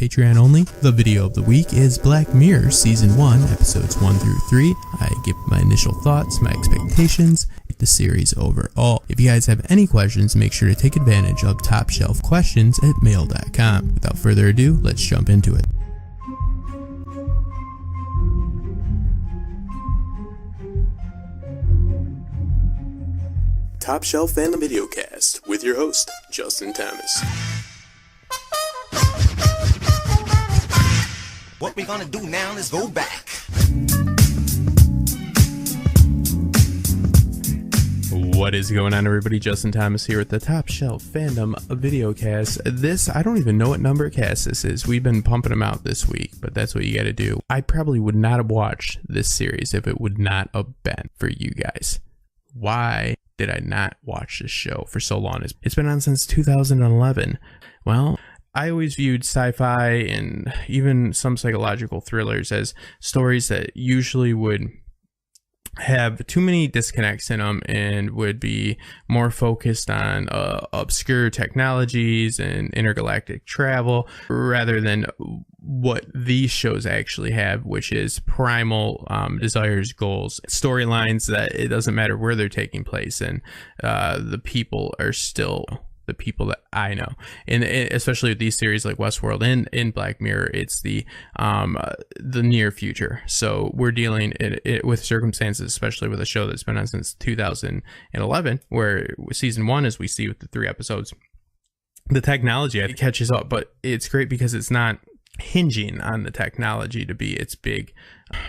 Patreon only. The video of the week is Black Mirror Season 1, Episodes 1 through 3. I give my initial thoughts, my expectations, the series overall. If you guys have any questions, make sure to take advantage of TopShelfQuestions@mail.com. Without further ado, let's jump into it. Top Shelf Fandom Videocast with your host, Justin Thomas. What we're gonna do now is go back. What is going on, everybody? Justin Thomas here with the Top Shelf Fandom Videocast. This, I don't even know what number cast this is. We've been pumping them out this week, but that's what you gotta do. I probably would not have watched this series if it would not have been for you guys. Why did I not watch this show for so long? It's been on since 2011. Well, I always viewed sci-fi and even some psychological thrillers as stories that usually would have too many disconnects in them and would be more focused on obscure technologies and intergalactic travel rather than what these shows actually have, which is primal desires, goals, storylines that it doesn't matter where they're taking place, and the people are still the people that I know, and especially with these series like Westworld and in Black Mirror, it's the near future. So we're dealing with circumstances, especially with a show that's been on since 2011, where season 1, as we see with the 3 episodes, the technology catches up, but it's great because it's not hinging on the technology to be its big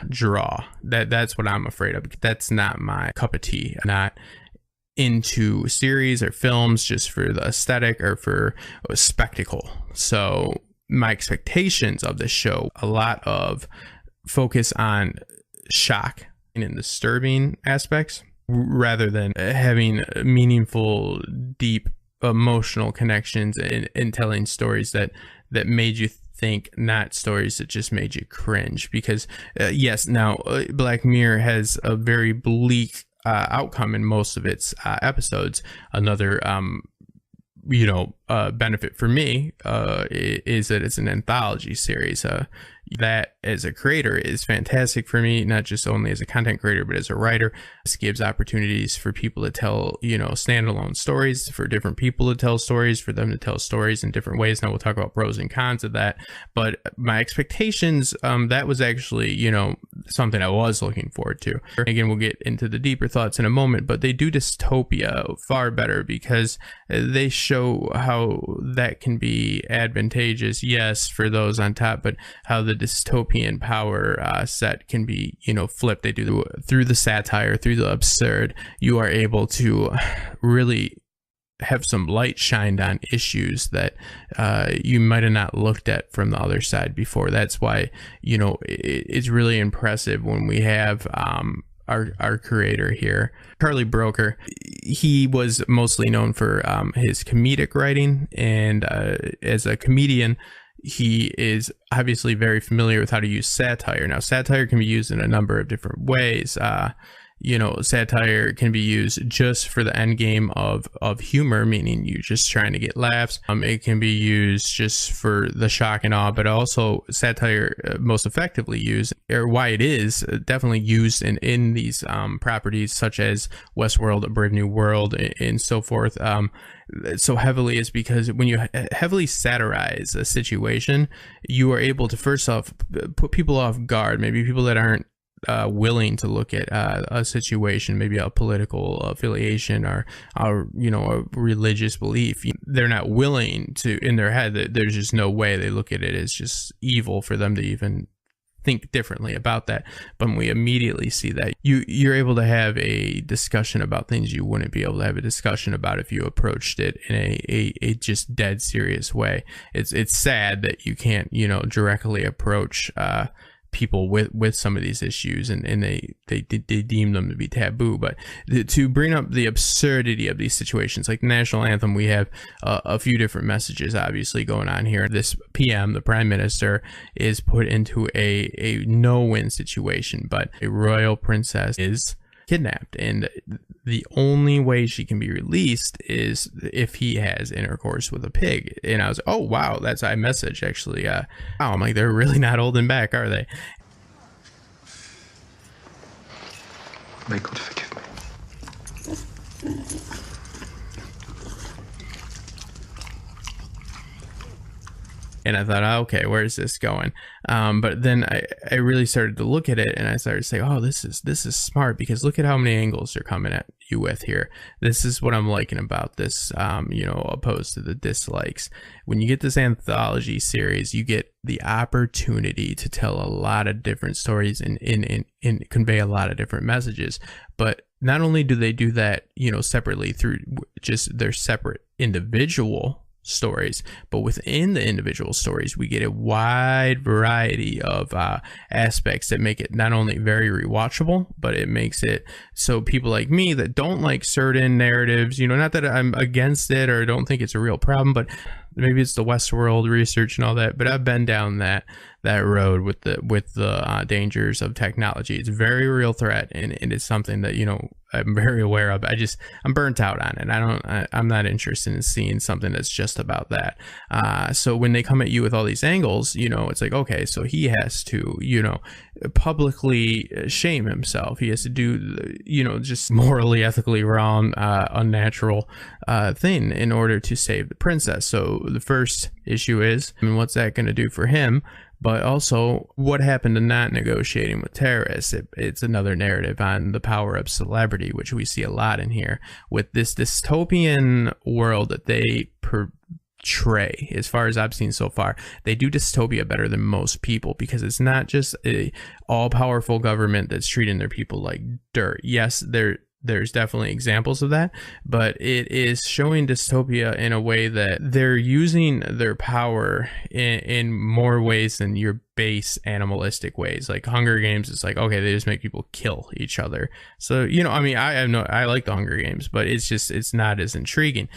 draw. That's what I'm afraid of. That's not my cup of tea. I'm not into series or films just for the aesthetic or for a spectacle. So my expectations of this show, a lot of focus on shock and disturbing aspects rather than having meaningful, deep emotional connections and telling stories that made you think, not stories that just made you cringe. Because yes, now Black Mirror has a very bleak outcome in most of its episodes. Another benefit for me is that it's an anthology series. That as a creator is fantastic for me, not just only as a content creator but as a writer. This gives opportunities for people to tell standalone stories, for different people to tell stories, for them to tell stories in different ways. Now we'll talk about pros and cons of that, but my expectations, that was actually something I was looking forward to. Again, we'll get into the deeper thoughts in a moment, but they do dystopia far better because they show how that can be advantageous, yes, for those on top, but how the dystopian power set can be flipped. They do through the satire, through the absurd. You are able to really have some light shined on issues that you might have not looked at from the other side before. That's why it's really impressive when we have our creator here, Charlie Brooker. He was mostly known for his comedic writing, and as a comedian, he is obviously very familiar with how to use satire. Now, satire can be used in a number of different ways. Satire can be used just for the end game of humor, meaning you're just trying to get laughs. It can be used just for the shock and awe, but also satire most effectively used, or why it is definitely used in these properties such as Westworld, A Brave New World, and so forth. So heavily is because when you heavily satirize a situation, you are able to first off put people off guard, maybe people that aren't willing to look at a situation, maybe a political affiliation or a religious belief. They're not willing to, in their head, that there's just no way. They look at it as just evil for them to even think differently about that. But when we immediately see that, you're able to have a discussion about things you wouldn't be able to have a discussion about if you approached it in a just dead serious way. It's sad that you can't directly approach people with some of these issues, and they deem them to be taboo. But to bring up the absurdity of these situations, like the national anthem, we have a few different messages obviously going on here. This PM, the prime minister, is put into a no-win situation, but a royal princess is kidnapped, and the only way she can be released is if he has intercourse with a pig. And I was, oh wow, that's iMessage actually. Wow, I'm like, they're really not holding back, are they? May God forgive me. And I thought, okay, where's this going? But then I really started to look at it, and I started to say, oh, this is smart, because look at how many angles they're coming at you with here. This is what I'm liking about this, opposed to the dislikes. When you get this anthology series, you get the opportunity to tell a lot of different stories and convey a lot of different messages. But not only do they do that, separately through just their separate individual stories, but within the individual stories we get a wide variety of aspects that make it not only very rewatchable, but it makes it so people like me that don't like certain narratives, not that I'm against it or don't think it's a real problem, but maybe it's the Westworld research and all that, but I've been down that road with the dangers of technology. It's a very real threat, and it's something that I'm very aware of. I'm burnt out on it. I'm not interested in seeing something that's just about that. So when they come at you with all these angles, it's like, okay, so he has to, publicly shame himself. He has to do, just morally, ethically wrong, unnatural thing in order to save the princess. So the first issue is, what's that going to do for him? But also, what happened to not negotiating with terrorists? It's another narrative on the power of celebrity, which we see a lot in here with this dystopian world that they portray. As far as I've seen so far, they do dystopia better than most people, because it's not just a all-powerful government that's treating their people like dirt. Yes, there's definitely examples of that, but it is showing dystopia in a way that they're using their power in more ways than your base animalistic ways. Like Hunger Games, it's like, okay, they just make people kill each other. So, I like the Hunger Games, but it's not as intriguing.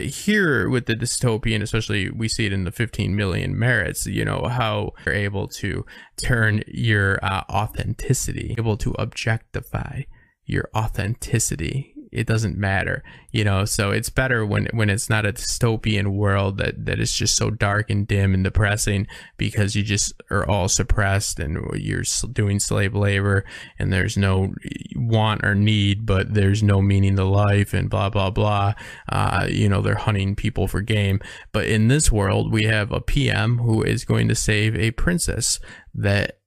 Here with the dystopian, especially we see it in the 15 Million Merits, how they're able to turn your authenticity, able to objectify your authenticity. It doesn't matter, so it's better when it's not a dystopian world that is just so dark and dim and depressing, because you just are all suppressed and you're doing slave labor and there's no want or need, but there's no meaning to life and blah blah blah. They're hunting people for game. But in this world, we have a PM who is going to save a princess that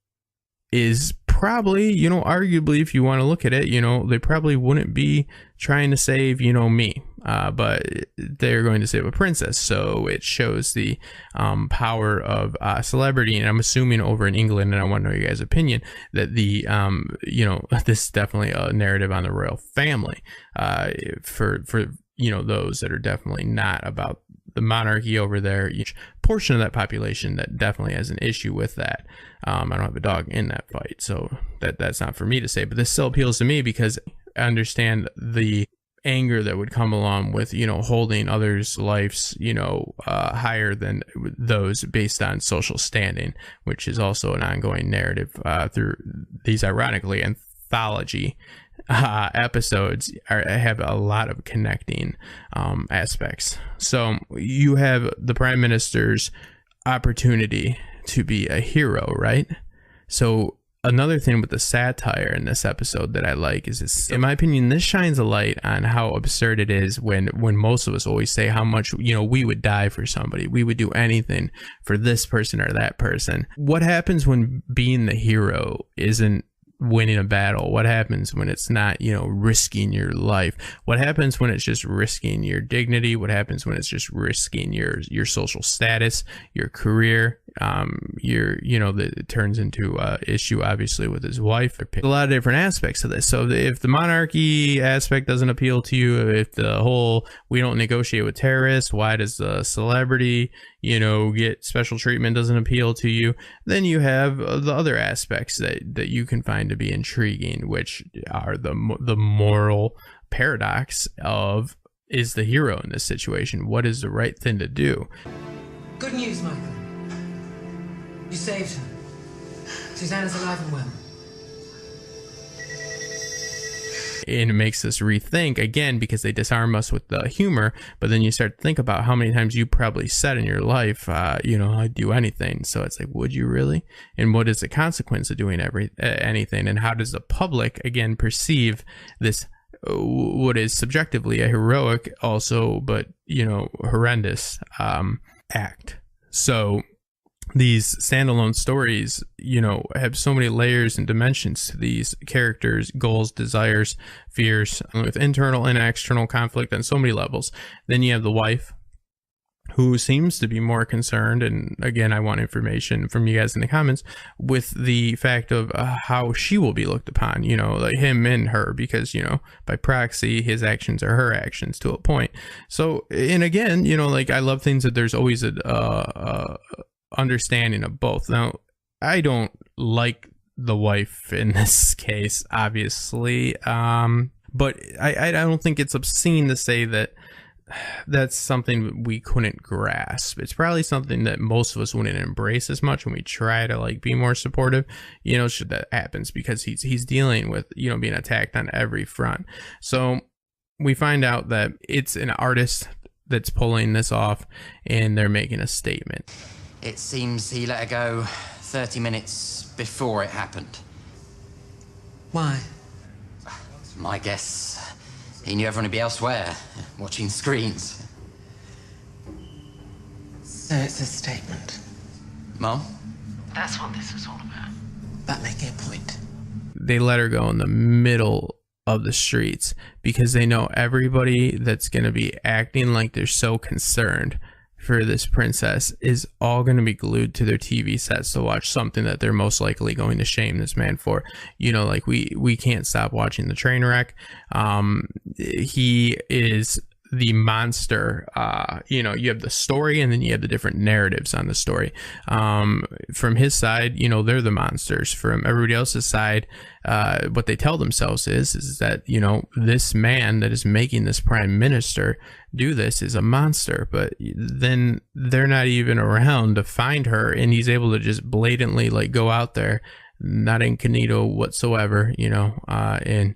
is probably, arguably, if you want to look at it, they probably wouldn't be trying to save, me, but they're going to save a princess. So it shows the power of celebrity. And I'm assuming over in England, and I want to know your guys' opinion, that the, this is definitely a narrative on the royal family for those that are definitely not about the monarchy over there. Each portion of that population that definitely has an issue with that. I don't have a dog in that fight, so that's not for me to say, but this still appeals to me because I understand the anger that would come along with, holding others' lives, higher than those based on social standing, which is also an ongoing narrative through these, ironically, anthology episodes have a lot of connecting aspects. So you have the Prime Minister's opportunity to be a hero, right? So another thing with the satire in this episode that I like is this, in my opinion, this shines a light on how absurd it is when most of us always say how much, we would die for somebody. We would do anything for this person or that person. What happens when being the hero isn't winning a battle? What happens when it's not, risking your life? What happens when it's just risking your dignity? What happens when it's just risking your social status, your career? It turns into issue obviously with his wife. There's a lot of different aspects of this. So if the monarchy aspect doesn't appeal to you, if the whole we don't negotiate with terrorists, why does the celebrity get special treatment doesn't appeal to you, then you have the other aspects that you can find to be intriguing, which are the moral paradox of, is the hero in this situation? What is the right thing to do? Good news, Michael. You saved her. Susanna's alive and well. and it makes us rethink again, because they disarm us with the humor, but then you start to think about how many times you probably said in your life, I'd do anything. So it's like, would you really? And what is the consequence of doing anything? And how does the public again perceive this, what is subjectively a heroic also, but horrendous act? So these standalone stories, have so many layers and dimensions to these characters, goals, desires, fears, with internal and external conflict on so many levels. Then you have the wife, who seems to be more concerned, and again, I want information from you guys in the comments, with the fact of how she will be looked upon, like him and her, because, by proxy, his actions are her actions to a point. So, and again, like, I love things that there's always a understanding of both. Now, I don't like the wife in this case, obviously, but I don't think it's obscene to say that that's something we couldn't grasp. It's probably something that most of us wouldn't embrace as much when we try to like be more supportive, should that happens, because he's dealing with, being attacked on every front. So we find out that it's an artist that's pulling this off, and they're making a statement. It seems he let her go 30 minutes before it happened. Why? My guess, he knew everyone would be elsewhere, watching screens. So it's a statement. Mom? That's what this was all about. About making a point. They let her go in the middle of the streets because they know everybody that's going to be acting like they're so concerned for this princess is all going to be glued to their TV sets to watch something that they're most likely going to shame this man for. Like we can't stop watching the train wreck. He is the monster. You have the story, and then you have the different narratives on the story. From his side, they're the monsters. From everybody else's side, what they tell themselves is that, this man that is making this prime minister do this is a monster. But then they're not even around to find her, and he's able to just blatantly like go out there, not incognito whatsoever, and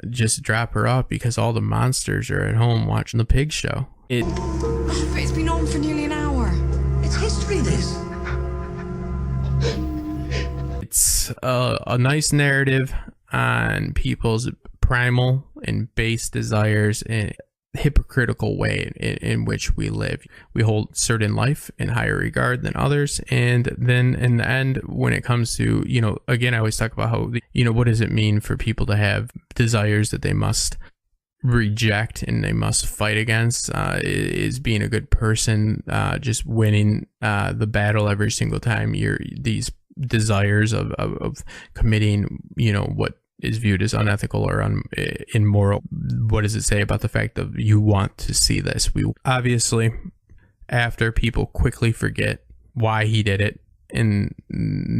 just drop her off because all the monsters are at home watching the pig show. But it's been on for nearly an hour. It's history, this. It's a nice narrative on people's primal and base desires and hypocritical way in which we live. We hold certain life in higher regard than others, and then in the end, when it comes to, again, I always talk about how, what does it mean for people to have desires that they must reject and they must fight against? Is being a good person just winning the battle every single time these desires of committing, what is viewed as unethical or immoral. What does it say about the fact that you want to see this? We obviously, after, people quickly forget why he did it, and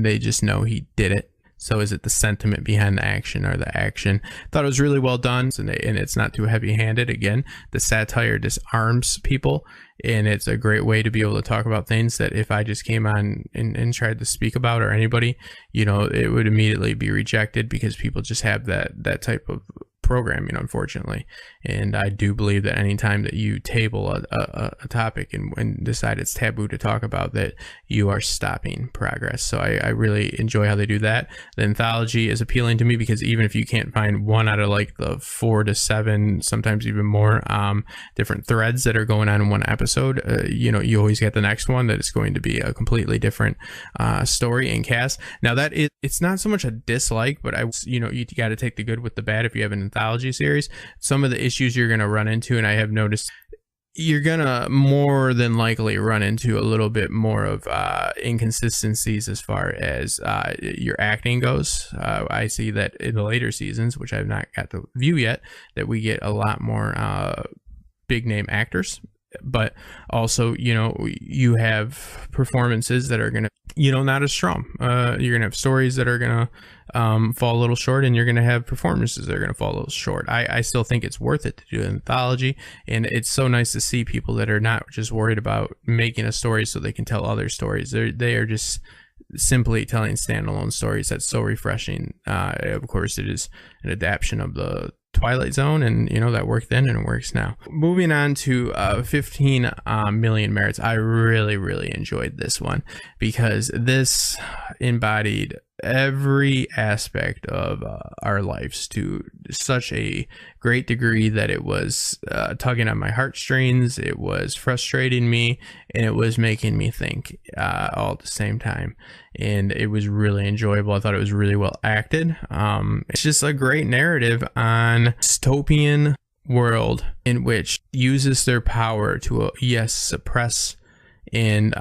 they just know he did it. So is it the sentiment behind the action or the action? Thought it was really well done, and it's not too heavy-handed. Again, the satire disarms people, and it's a great way to be able to talk about things that if I just came on and tried to speak about, or anybody, it would immediately be rejected, because people just have that type of programming, unfortunately. And I do believe that anytime that you table a topic and decide it's taboo to talk about, that you are stopping progress. So I really enjoy how they do that. The anthology is appealing to me because even if you can't find one out of like the 4 to 7, sometimes even more different threads that are going on in one episode, you always get the next one that is going to be a completely different story and cast. Now that it's not so much a dislike, but you got to take the good with the bad. If you have an anthology series, some of the issues you're going to run into, and I have noticed, you're going to more than likely run into a little bit more of inconsistencies as far as your acting goes. I see that in the later seasons, which I've not got to view yet, that we get a lot more big name actors. But also, you have performances that are going to, not as strong. You're going to have stories that are going to fall a little short, and you're going to have performances that are going to fall a little short. I still think it's worth it to do an anthology, and it's so nice to see people that are not just worried about making a story so they can tell other stories. They are just simply telling standalone stories. That's so refreshing. Of course, it is an adaptation of the Twilight Zone, and that worked then and it works now. Moving on to 15 Million Merits. I really enjoyed this one because this embodied every aspect of our lives to such a great degree that it was tugging on my heartstrings, it was frustrating me, and it was making me think all at the same time. And it was really enjoyable. I thought it was really well acted. It's just a great narrative on dystopian world in which uses their power to suppress and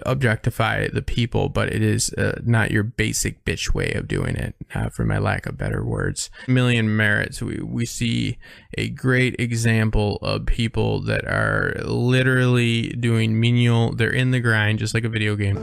objectify the people, but it is not your basic bitch way of doing it, for my lack of better words. Million Merits, we see a great example of people that are literally doing menial, they're in the grind just like a video game.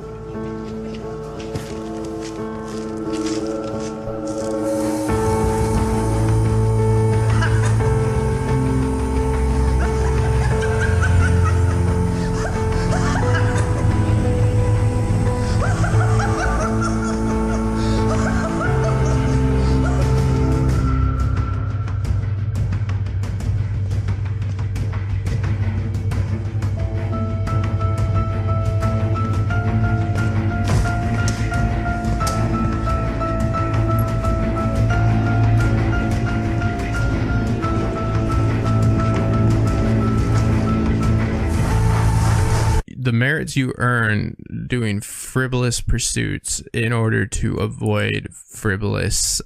The merits you earn doing frivolous pursuits in order to avoid frivolous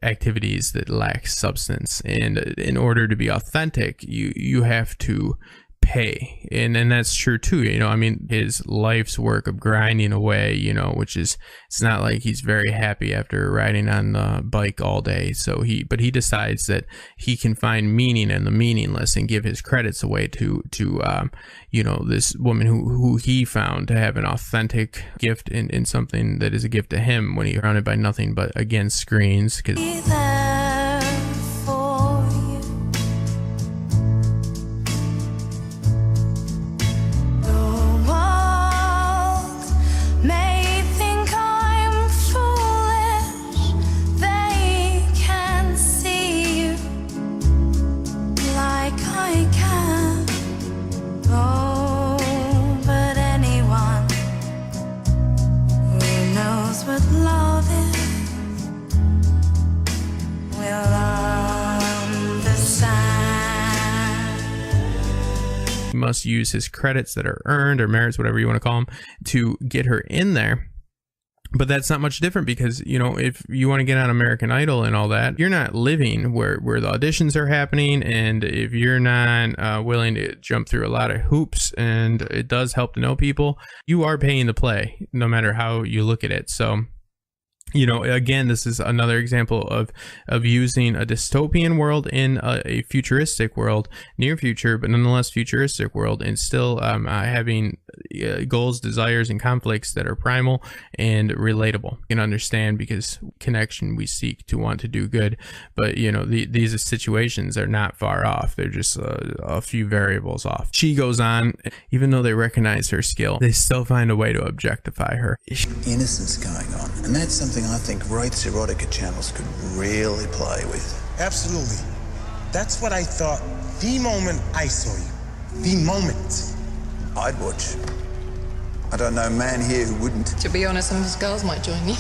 activities that lack substance, and in order to be authentic, you have to pay, and that's true too. His life's work of grinding away, which is, it's not like he's very happy after riding on the bike all day. But he decides that he can find meaning in the meaningless and give his credits away to this woman who he found to have an authentic gift in something that is a gift to him when he's surrounded by nothing but, again, screens. Must use his credits that are earned, or merits, whatever you want to call them, to get her in there. But that's not much different because, if you want to get on American Idol and all that, you're not living where the auditions are happening. And if you're not willing to jump through a lot of hoops, and it does help to know people, you are paying to play no matter how you look at it. So, again, this is another example of using a dystopian world in a futuristic world, near future, but nonetheless futuristic world, and still having goals, desires, and conflicts that are primal and relatable. You can understand, because connection we seek to want to do good, but these situations are not far off. They're just a few variables off. She goes on, even though they recognize her skill, they still find a way to objectify her. Innocence going on, and that's something I think Wraith's erotica channels could really play with. Absolutely. That's what I thought the moment I saw you. The moment. I'd watch. I don't know a man here who wouldn't. To be honest, some of his girls might join me.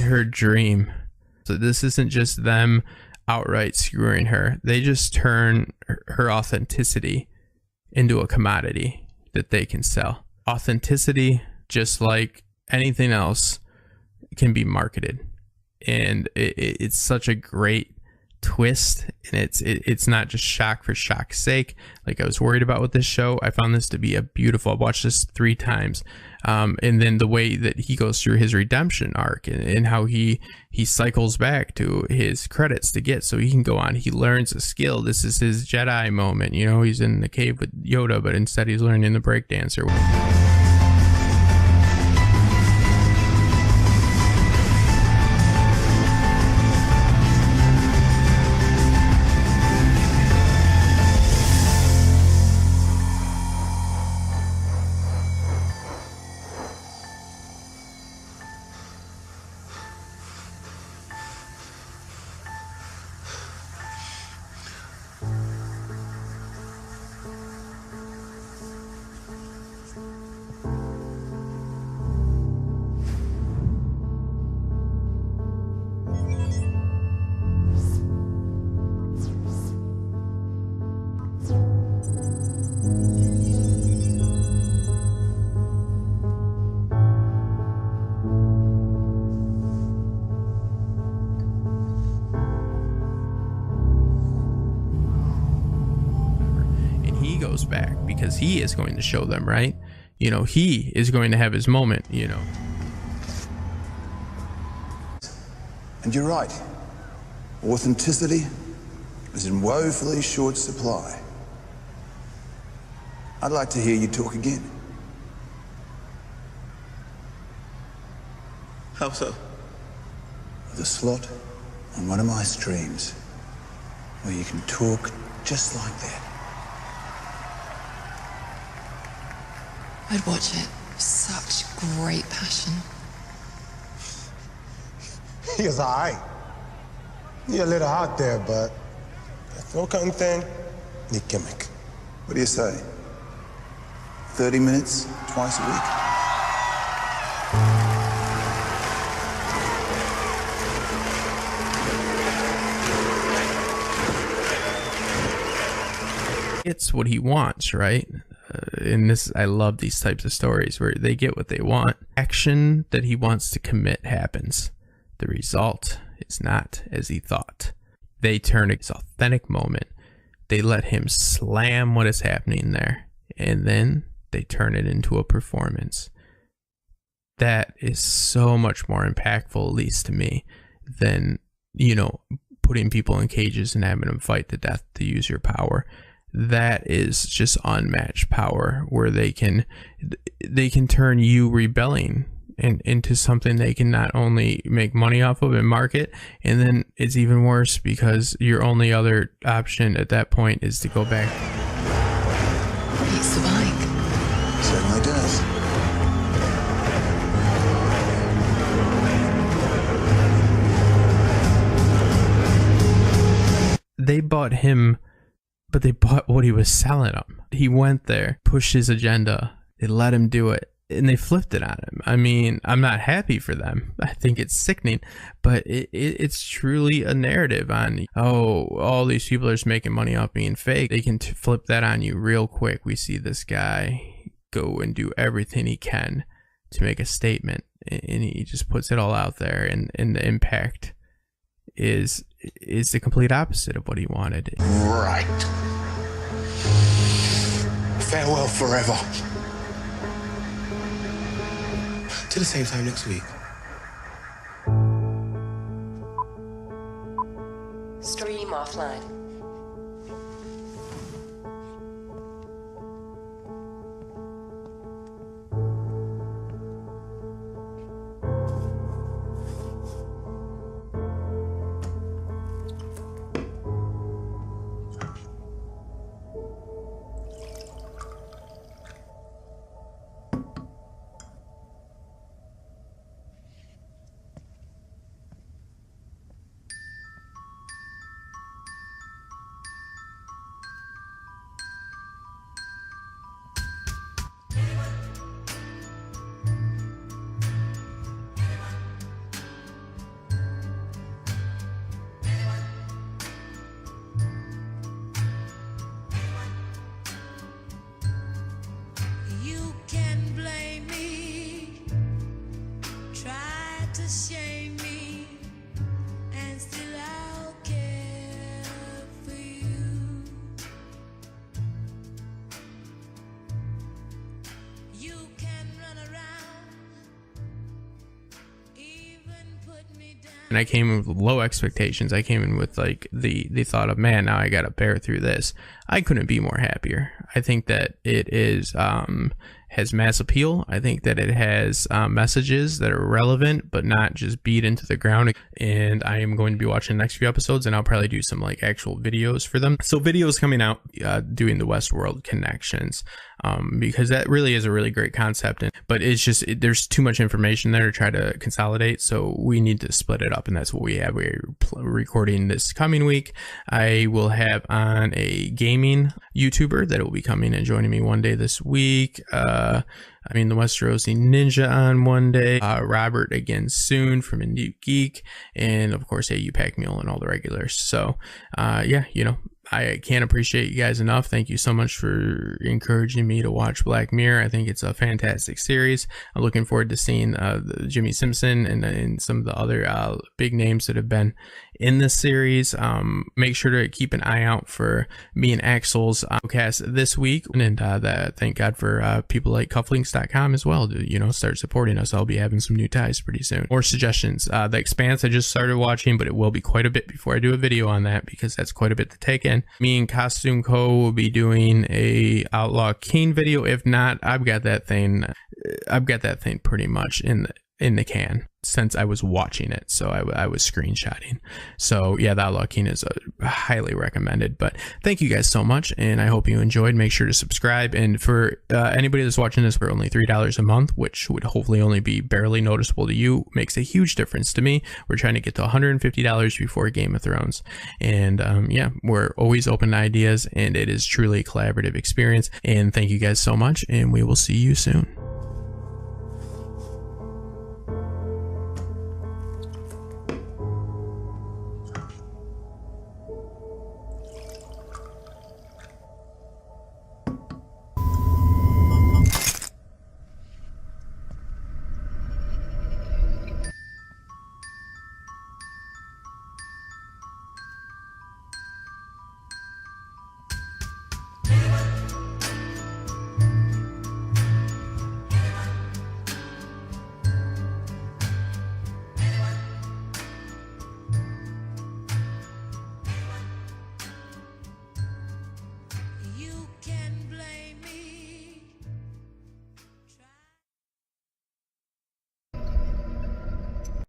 Her dream. So this isn't just them outright screwing her. They just turn her authenticity into a commodity that they can sell. Authenticity, just like anything else, can be marketed, and it's such a great twist, and it's not just shock for shock's sake like I was worried about with this show. I found this to be a beautiful, I've watched this 3 times, and then the way that he goes through his redemption arc, and how he cycles back to his credits to get so he can go on. He learns a skill. This is his Jedi moment. He's in the cave with Yoda, but instead he's learning the breakdancer. goes back, because he is going to show them, right? You know, he is going to have his moment, you know. And you're right. Authenticity is in woefully short supply. I'd like to hear you talk again. How so? The slot on one of my streams where you can talk just like that. I'd watch it with such great passion. He was all right. He a little hot there, but no cutting thin, ni gimmick. What do you say? 30 minutes, twice a week? It's what he wants, right? And this, I love these types of stories where they get what they want. Action that he wants to commit happens. The result is not as he thought. They turn his authentic moment. They let him slam what is happening there, and then they turn it into a performance. That is so much more impactful, at least to me, than, you know, putting people in cages and having them fight to death to use your power. That is just unmatched power, where they can turn you rebelling into something they can not only make money off of and market, and then it's even worse because your only other option at that point is to go back. Beats the bike. Certainly does. They bought him, but they bought what he was selling them. He went there, pushed his agenda, they let him do it, and they flipped it on him. I mean, I'm not happy for them. I think it's sickening, but it's truly a narrative on, oh, all these people are just making money off being fake. They can flip that on you real quick. We see this guy go and do everything he can to make a statement, and he just puts it all out there, and the impact is the complete opposite of what he wanted. Right. Farewell forever. To the same time next week. Stream offline. And I came in with low expectations. I came in with like the thought of, man, now I gotta bear through this. I couldn't be more happier. I think that it is has mass appeal. I think that it has messages that are relevant but not just beat into the ground. And I am going to be watching the next few episodes, and I'll probably do some like actual videos for them. So videos coming out doing the Westworld connections, because that really is a really great concept, but it's just there's too much information there to try to consolidate, so we need to split it up, and that's what we have. We're recording this coming week. I will have on a gaming YouTuber that will be coming and joining me one day this week. I mean, the Westerosi Ninja on one day, Robert again soon from Indie Geek, and of course AU Pack Mule and all the regulars. So yeah, you know, I can't appreciate you guys enough. Thank you so much for encouraging me to watch Black Mirror. I think it's a fantastic series. I'm looking forward to seeing Jimmy Simpson and some of the other big names that have been in this series. Make sure to keep an eye out for me and Axel's cast this week, and thank God for people like cufflinks.com as well to start supporting us. I'll be having some new ties pretty soon. More suggestions. The Expanse I just started watching, but it will be quite a bit before I do a video on that because that's quite a bit to take in. Me and Costume Co will be doing a Outlaw King video. If not, I've got that thing pretty much in the can since I was watching it, so I was screenshotting. So yeah, the Outlaw King is highly recommended. But thank you guys so much, and I hope you enjoyed. Make sure to subscribe, and for anybody that's watching this for only $3 a month, which would hopefully only be barely noticeable to you, makes a huge difference to me. We're trying to get to $150 before Game of Thrones, and yeah, we're always open to ideas, and it is truly a collaborative experience. And thank you guys so much, and we will see you soon.